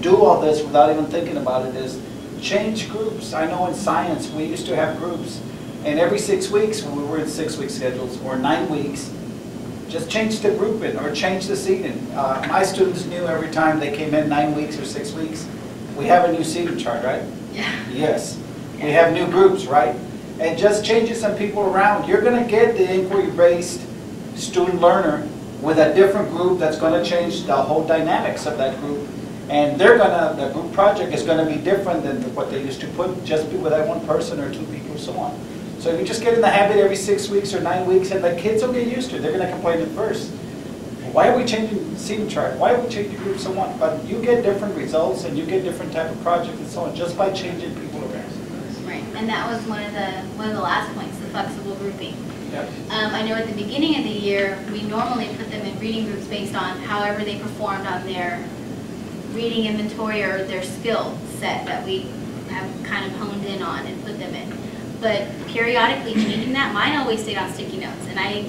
and do all this without even thinking about it is change groups. I know in science we used to have groups, and every 6 weeks, when we were in 6-week schedules, or 9 weeks, just change the grouping or change the seating. My students knew every time they came in 9 weeks or 6 weeks, we have a new seating chart, right? Yeah. Yes. Yeah. We have new groups, right? And just changing some people around. You're going to get the inquiry-based student learner with a different group that's going to change the whole dynamics of that group. And the group project is going to be different than what they used to put, just be with that one person or 2 people or so on. So if you just get in the habit every 6 weeks or 9 weeks, and the kids will get used to it, they're going to complain at first. Why are we changing seating chart? Why are we changing groups so on? But you get different results and you get different type of projects and so on just by changing people around. Right, and that was one of the last points, the flexible grouping. Yep. I know at the beginning of the year, we normally put them in reading groups based on however they performed on their reading inventory or their skill set that we have kind of honed in on and put them in. But periodically changing that, mine always stayed on sticky notes. And I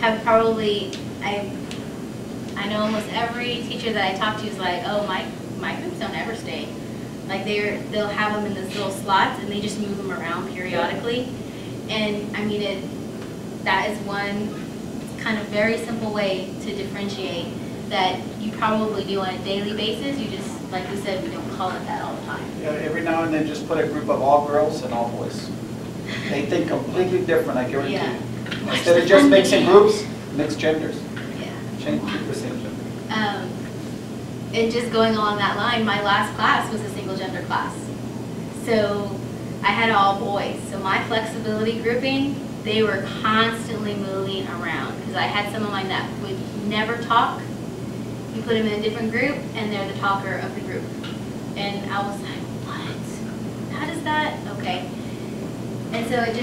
have probably, I know almost every teacher that I talk to is like, oh, my groups don't ever stay. Like they'll have them in those little slots and they just move them around periodically. And I mean, that is one kind of very simple way to differentiate that you probably do on a daily basis. You just, like we said, we don't call it that all the time. Yeah, every now and then just put a group of all girls and all boys. They think completely different, I guarantee Yeah. you. Instead of just mixing groups, mix genders. Yeah. Change the same gender. And just going along that line, my last class was a single gender class. So I had all boys. So my flexibility grouping, they were constantly moving around because I had some of mine that would never talk. You put them in a different group and they're the talker of the group. And I was like, what? How does that? Okay. And so it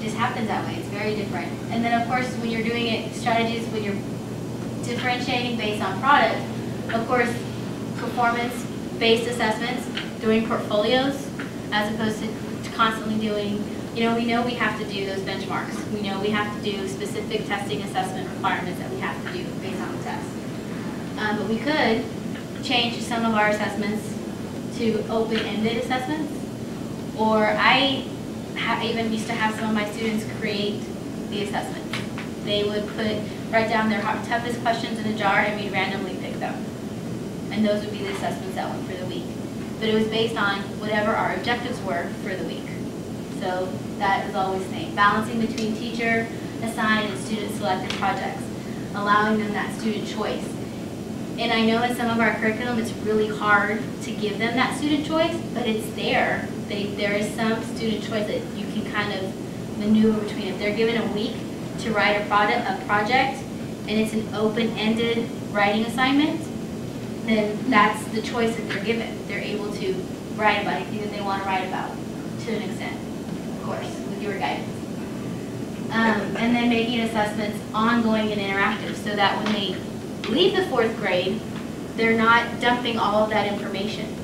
just happens that way. It's very different. And then of course when you're doing it, strategies when you're differentiating based on product, of course performance-based assessments, doing portfolios as opposed to constantly doing, you know we have to do those benchmarks. We know we have to do specific testing assessment requirements that we have to do based on the test. But we could change some of our assessments to open-ended assessments, or I even used to have some of my students create the assessments. They would write down their toughest questions in a jar and we'd randomly pick them. And those would be the assessments that went for the week. But it was based on whatever our objectives were for the week. So that is always the same. Balancing between teacher assigned and student selected projects. Allowing them that student choice. And I know in some of our curriculum it's really hard to give them that student choice, but it's there. There is some student choice that you can kind of maneuver between. If they're given a week to write a project, and it's an open-ended writing assignment, then that's the choice that they're given. They're able to write about anything that they want to write about, to an extent, of course, with your guidance. And then making assessments ongoing and interactive so that when they leave the 4th grade, they're not dumping all of that information.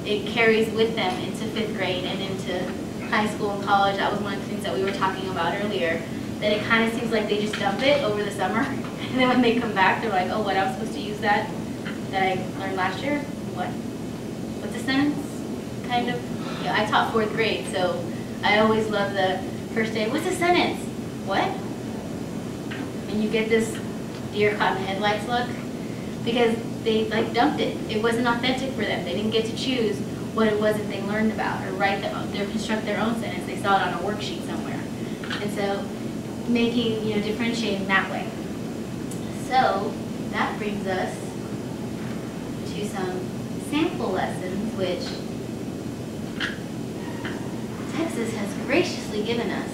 It carries with them into 5th grade and into high school and college. That was one of the things that we were talking about earlier, that it kind of seems like they just dump it over the summer. And then when they come back, they're like, oh, what, I was supposed to use that I learned last year? What? What's a sentence? Kind of. Yeah, I taught 4th grade, so I always love the first day, what's a sentence? What? And you get this deer caught in the headlights look because they like dumped it. It wasn't authentic for them. They didn't get to choose what it was that they learned about or construct their own sentence. They saw it on a worksheet somewhere. And so making, differentiating that way. So that brings us to some sample lessons which Texas has graciously given us.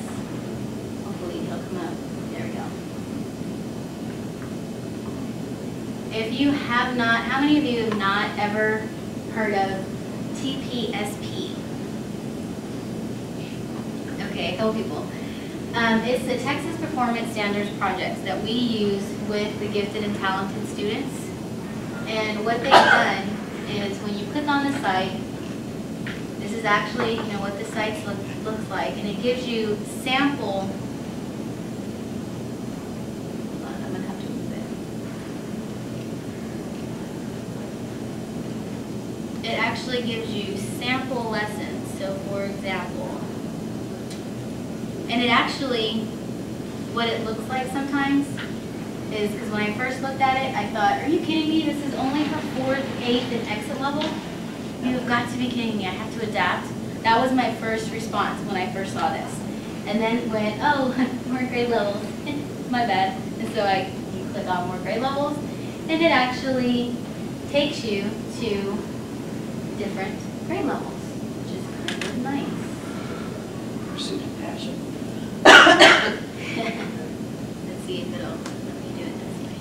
Hopefully he'll come up. There we go. If you have not, how many of you have not ever heard of TPSP? Okay, a couple people. It's the Texas Performance Standards projects that we use with the gifted and talented students. And what they've done is when you click on the site, this is actually what the site looks like, and it gives you sample. I'm going to have to move it actually gives you sample lessons. So for example, and it actually, what it looks like sometimes is, because when I first looked at it, I thought, are you kidding me? This is only for 4th, 8th, and exit level? You've got to be kidding me. I have to adapt. That was my first response when I first saw this. And then went, oh, more grade levels. My bad. And so you click on more grade levels, and it actually takes you to different grade levels, which is kind of nice. Pursuit of passion. Let's see if it'll let me do it this way.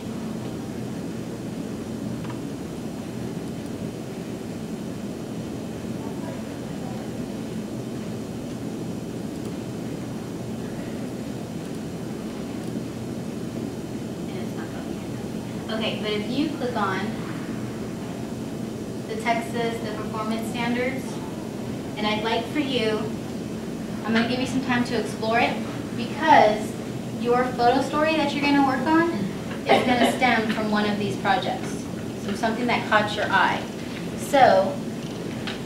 And it's not going here. Okay, but if you click on the Texas, the performance standards, and I'd like for you, I'm going to give you some time to explore it, because your photo story that you're going to work on is going to stem from one of these projects. So something that caught your eye. So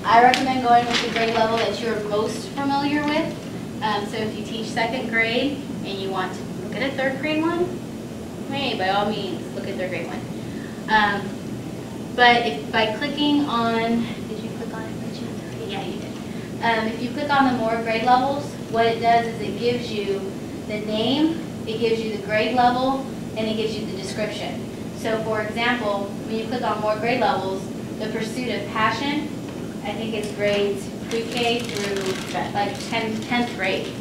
I recommend going with the grade level that you're most familiar with. So if you teach 2nd grade and you want to look at a 3rd grade one, hey, by all means, look at 3rd grade one. But if by clicking on, did you click on it? Yeah, you did. If you click on the more grade levels, what it does is it gives you the name, it gives you the grade level, and it gives you the description. So for example, when you click on more grade levels, the pursuit of passion, I think it's grades pre-K through like 10th grade.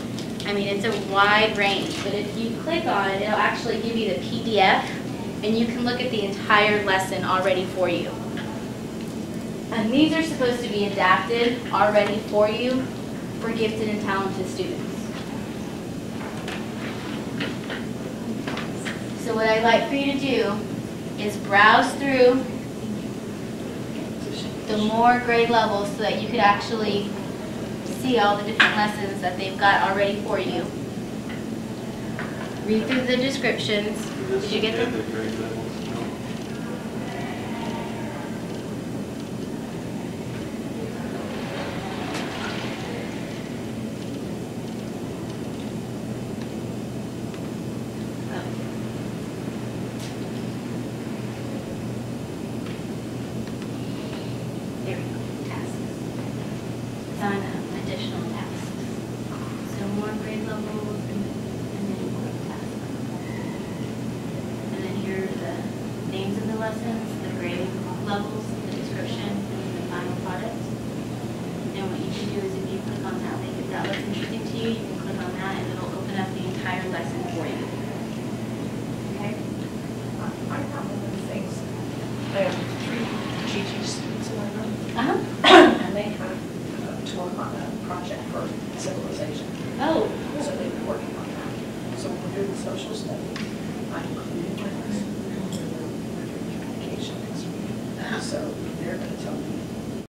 I mean, it's a wide range, but if you click on it, it'll actually give you the PDF, and you can look at the entire lesson already for you. And these are supposed to be adapted already for you for gifted and talented students. So what I'd like for you to do is browse through the more grade levels so that you could actually see all the different lessons that they've got already for you. Read through the descriptions. Did you get them? There we go, tasks. Sign up, additional tasks. So more grade levels and then more tasks. And then here are the names of the lessons, the grade levels, the description, and the final product. And what you can do is if you click on that link, if that looks interesting to you, you can click on that and it'll open up the entire lesson for you. Okay? I got one of the things. I have 3 GG students in my room, and they have to work on a project for civilization. Oh, So they've been working on that. So when we're doing social studies, I included my lesson. We're doing communication next week. So they're going to tell me